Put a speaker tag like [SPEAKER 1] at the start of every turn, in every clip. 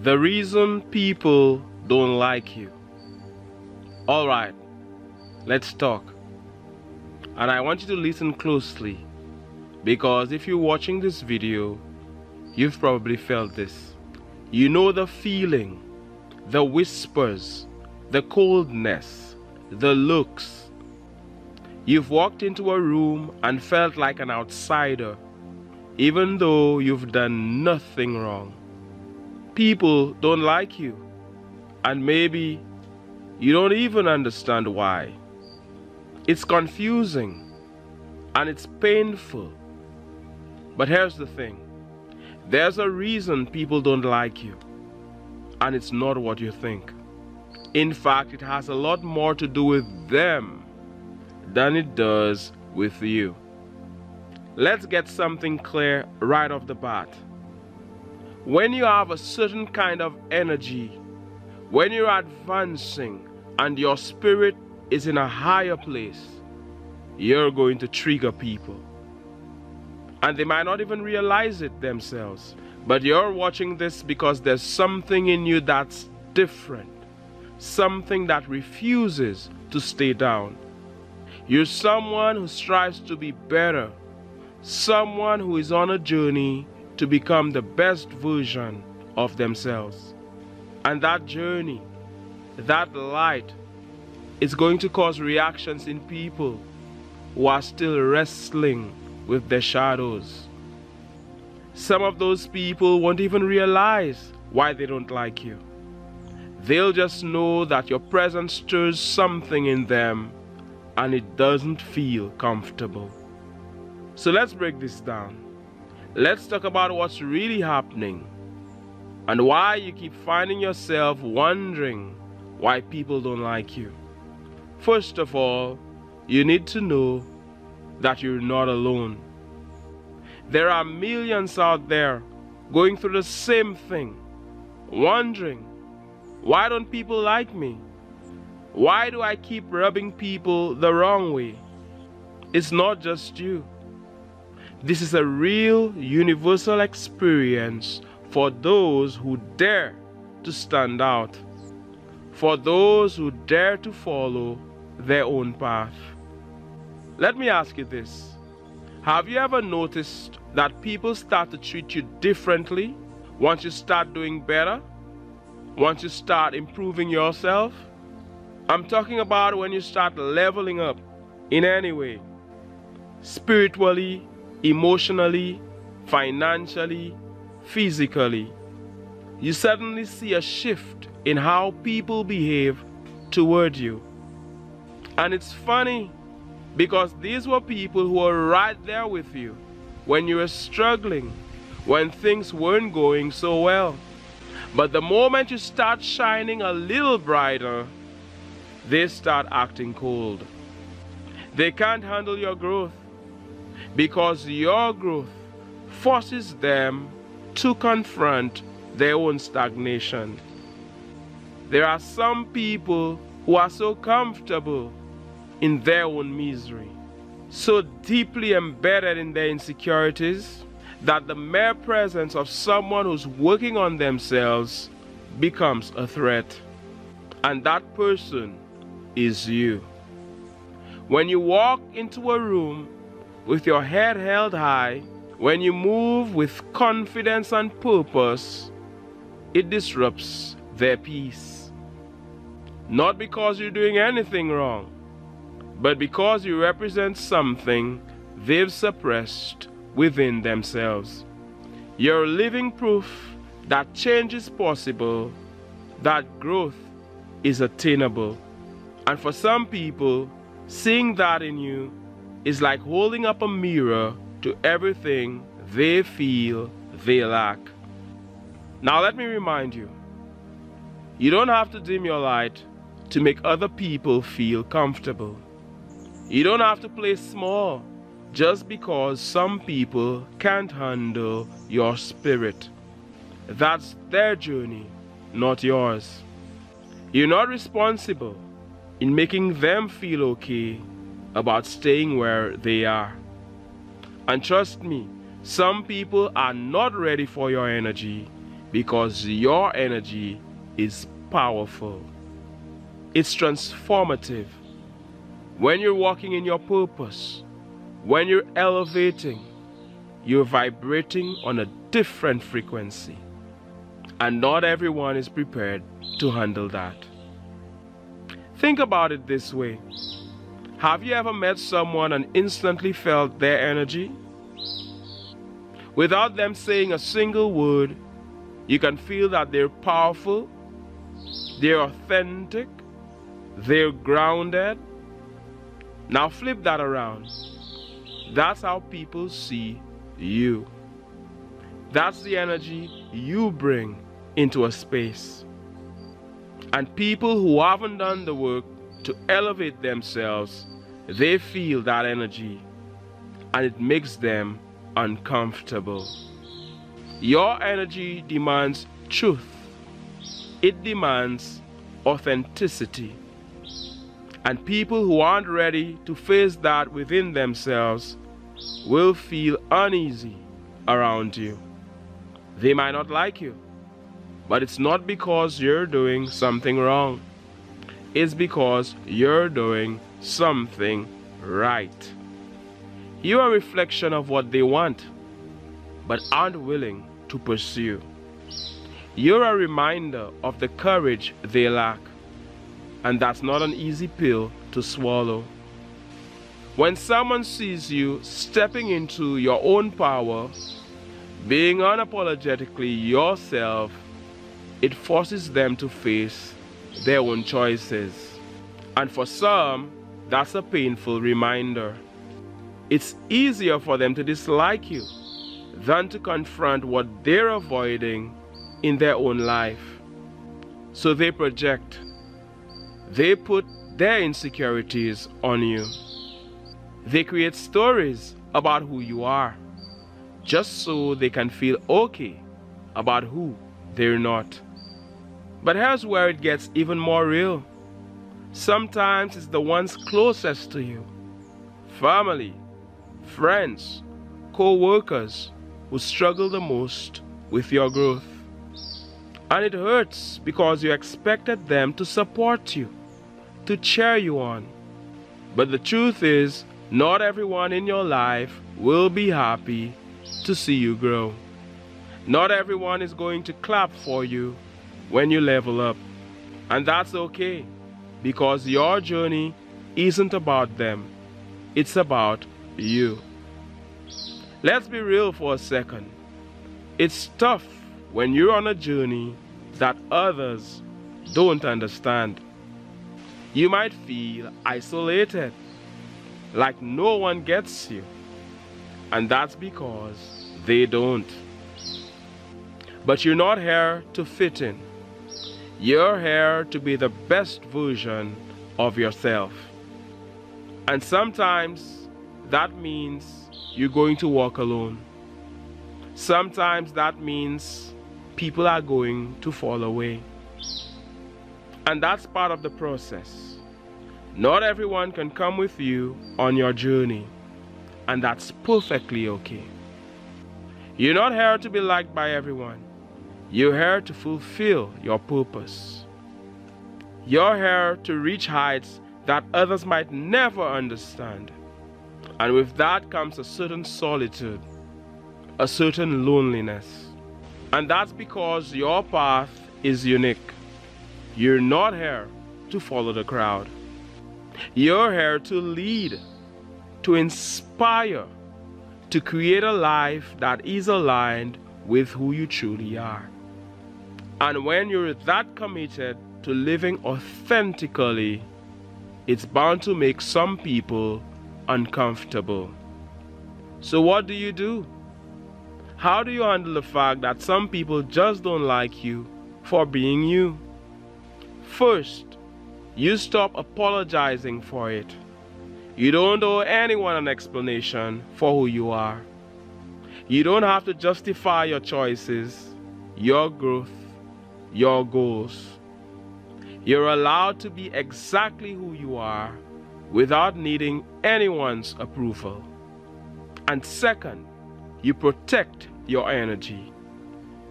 [SPEAKER 1] The reason people don't like you. Alright, let's talk. And I want you to listen closely, because if you're watching this video, you've probably felt this. You know the feeling, the whispers, the coldness, the looks. You've walked into a room and felt like an outsider, even though you've done nothing wrong. People don't like you, and maybe you don't even understand why. It's confusing and it's painful. But here's the thing. There's a reason people don't like you, and it's not what you think. In fact, it has a lot more to do with them than it does with you. Let's get something clear right off the bat. When you have a certain kind of energy, when you're advancing and your spirit is in a higher place, you're going to trigger people. And they might not even realize it themselves. But you're watching this because there's something in you that's different. Something that refuses to stay down. You're someone who strives to be better. Someone who is on a journey to become the best version of themselves. And that journey, that light, is going to cause reactions in people who are still wrestling with their shadows. Some of those people won't even realize why they don't like you. They'll just know that your presence stirs something in them and it doesn't feel comfortable. So let's break this down. Let's talk about what's really happening and why you keep finding yourself wondering why people don't like you. First of all, you need to know that you're not alone. There are millions out there going through the same thing, wondering, why don't people like me? Why do I keep rubbing people the wrong way? It's not just you. This is a real universal experience for those who dare to stand out, for those who dare to follow their own path. Let me ask you this. Have you ever noticed that people start to treat you differently once you start doing better? Once you start improving yourself? I'm talking about when you start leveling up in any way. Spiritually, emotionally, financially, physically. You suddenly see a shift in how people behave toward you. And it's funny, because these were people who were right there with you when you were struggling, when things weren't going so well. But the moment you start shining a little brighter, they start acting cold. They can't handle your growth, because your growth forces them to confront their own stagnation. There are some people who are so comfortable in their own misery, so deeply embedded in their insecurities, that the mere presence of someone who's working on themselves becomes a threat. And that person is you. When you walk into a room with your head held high, when you move with confidence and purpose, it disrupts their peace. Not because you're doing anything wrong, but because you represent something they've suppressed within themselves. You're living proof that change is possible, that growth is attainable. And for some people, seeing that in you is like holding up a mirror to everything they feel they lack. Now let me remind you, you don't have to dim your light to make other people feel comfortable. You don't have to play small just because some people can't handle your spirit. That's their journey, not yours. You're not responsible in making them feel okay about staying where they are. And trust me, some people are not ready for your energy because your energy is powerful. It's transformative. When you're walking in your purpose, when you're elevating, you're vibrating on a different frequency. And not everyone is prepared to handle that. Think about it this way. Have you ever met someone and instantly felt their energy? Without them saying a single word, you can feel that they're powerful, they're authentic, they're grounded. Now flip that around. That's how people see you. That's the energy you bring into a space. And people who haven't done the work to elevate themselves, they feel that energy and it makes them uncomfortable. Your energy demands truth. It demands authenticity. And people who aren't ready to face that within themselves will feel uneasy around you. They might not like you, but it's not because you're doing something wrong. It's because you're doing something right. You're a reflection of what they want, but aren't willing to pursue. You're a reminder of the courage they lack, and that's not an easy pill to swallow. When someone sees you stepping into your own power, being unapologetically yourself, it forces them to face their own choices. And for some, that's a painful reminder. It's easier for them to dislike you than to confront what they're avoiding in their own life. So they project. They put their insecurities on you. They create stories about who you are, just so they can feel okay about who they're not. But here's where it gets even more real. Sometimes it's the ones closest to you, family, friends, co-workers, who struggle the most with your growth. And it hurts because you expected them to support you, to cheer you on. But the truth is, not everyone in your life will be happy to see you grow. Not everyone is going to clap for you when you level up. And that's okay, because your journey isn't about them. It's about you. Let's be real for a second. It's tough when you're on a journey that others don't understand. You might feel isolated, like no one gets you. And that's because they don't. But you're not here to fit in. You're here to be the best version of yourself. And sometimes that means you're going to walk alone. Sometimes that means people are going to fall away. And that's part of the process. Not everyone can come with you on your journey, and that's perfectly okay. You're not here to be liked by everyone. You're here to fulfill your purpose. You're here to reach heights that others might never understand. And with that comes a certain solitude, a certain loneliness. And that's because your path is unique. You're not here to follow the crowd. You're here to lead, to inspire, to create a life that is aligned with who you truly are. And when you're that committed to living authentically, it's bound to make some people uncomfortable. So what do? How do you handle the fact that some people just don't like you for being you? First, you stop apologizing for it. You don't owe anyone an explanation for who you are. You don't have to justify your choices, your growth, your goals. You're allowed to be exactly who you are without needing anyone's approval. And second, you protect your energy.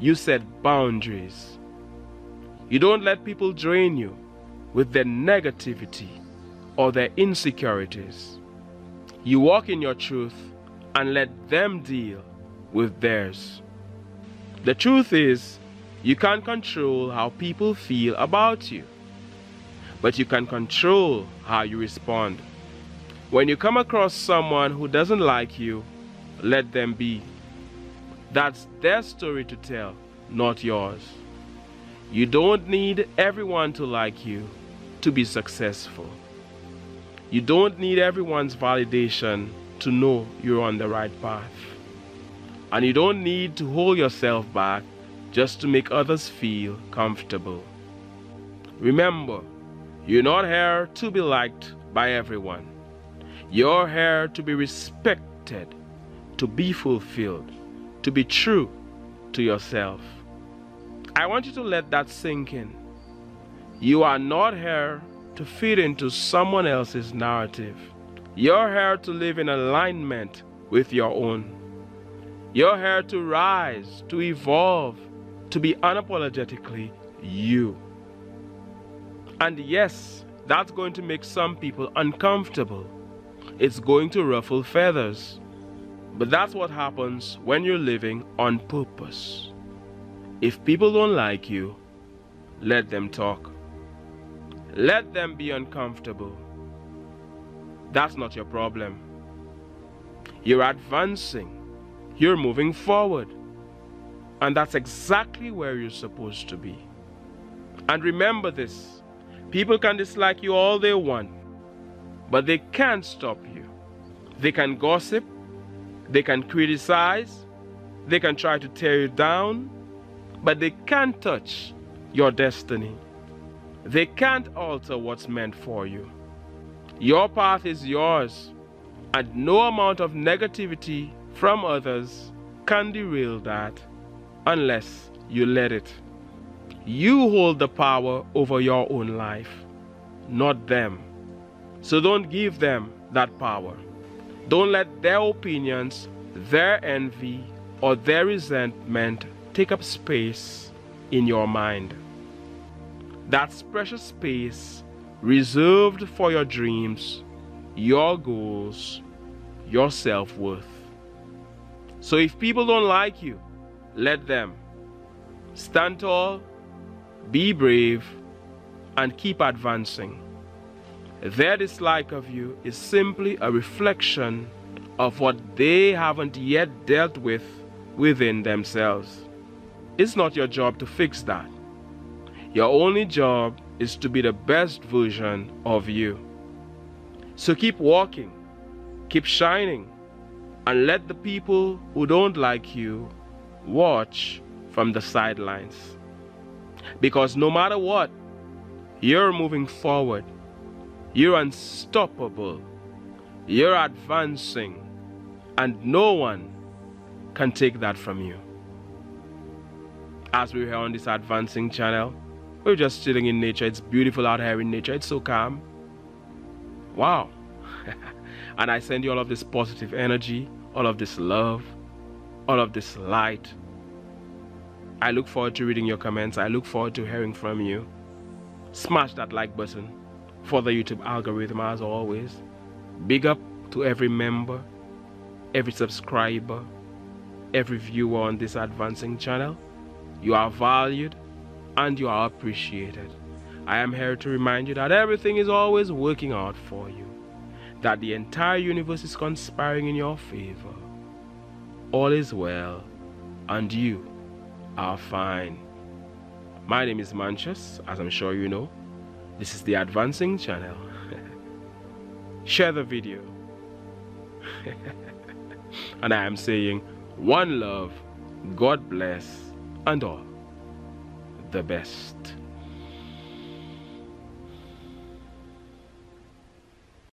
[SPEAKER 1] You set boundaries. You don't let people drain you with their negativity or their insecurities. You walk in your truth and let them deal with theirs. The truth is, you can't control how people feel about you, but you can control how you respond. When you come across someone who doesn't like you, let them be. That's their story to tell, not yours. You don't need everyone to like you to be successful. You don't need everyone's validation to know you're on the right path. And you don't need to hold yourself back just to make others feel comfortable. Remember, you're not here to be liked by everyone. You're here to be respected, to be fulfilled, to be true to yourself. I want you to let that sink in. You are not here to fit into someone else's narrative. You're here to live in alignment with your own. You're here to rise, to evolve, to be unapologetically you. And yes, that's going to make some people uncomfortable. It's going to ruffle feathers. But that's what happens when you're living on purpose. If people don't like you, let them talk. Let them be uncomfortable. That's not your problem. You're advancing. You're moving forward. And that's exactly where you're supposed to be. And remember this, people can dislike you all they want, but they can't stop you. They can gossip, they can criticize, they can try to tear you down, but they can't touch your destiny. They can't alter what's meant for you. Your path is yours, and no amount of negativity from others can derail that unless you let it. You hold the power over your own life, not them. So don't give them that power. Don't let their opinions, their envy, or their resentment take up space in your mind. That's precious space reserved for your dreams, your goals, your self-worth. So if people don't like you, let them. Stand tall, be brave, and keep advancing. Their dislike of you is simply a reflection of what they haven't yet dealt with within themselves. It's not your job to fix that. Your only job is to be the best version of you. So keep walking, keep shining, and let the people who don't like you watch from the sidelines. Because no matter what, you're moving forward. You're unstoppable. You're advancing. And no one can take that from you. As we're here on this advancing channel, we're just chilling in nature. It's beautiful out here in nature. It's so calm. Wow. And I send you all of this positive energy, all of this love, all of this light. I look forward to reading your comments. I look forward to hearing from you. Smash that like button for the YouTube algorithm as always. Big up to every member, every subscriber, every viewer on this advancing channel. You are valued and you are appreciated. I am here to remind you that everything is always working out for you, that the entire universe is conspiring in your favor. All is well and you are fine. My name is Mantius, as I'm sure you know. This is the Advancing Channel. Share the video. And I am saying one love, God bless, and all the best.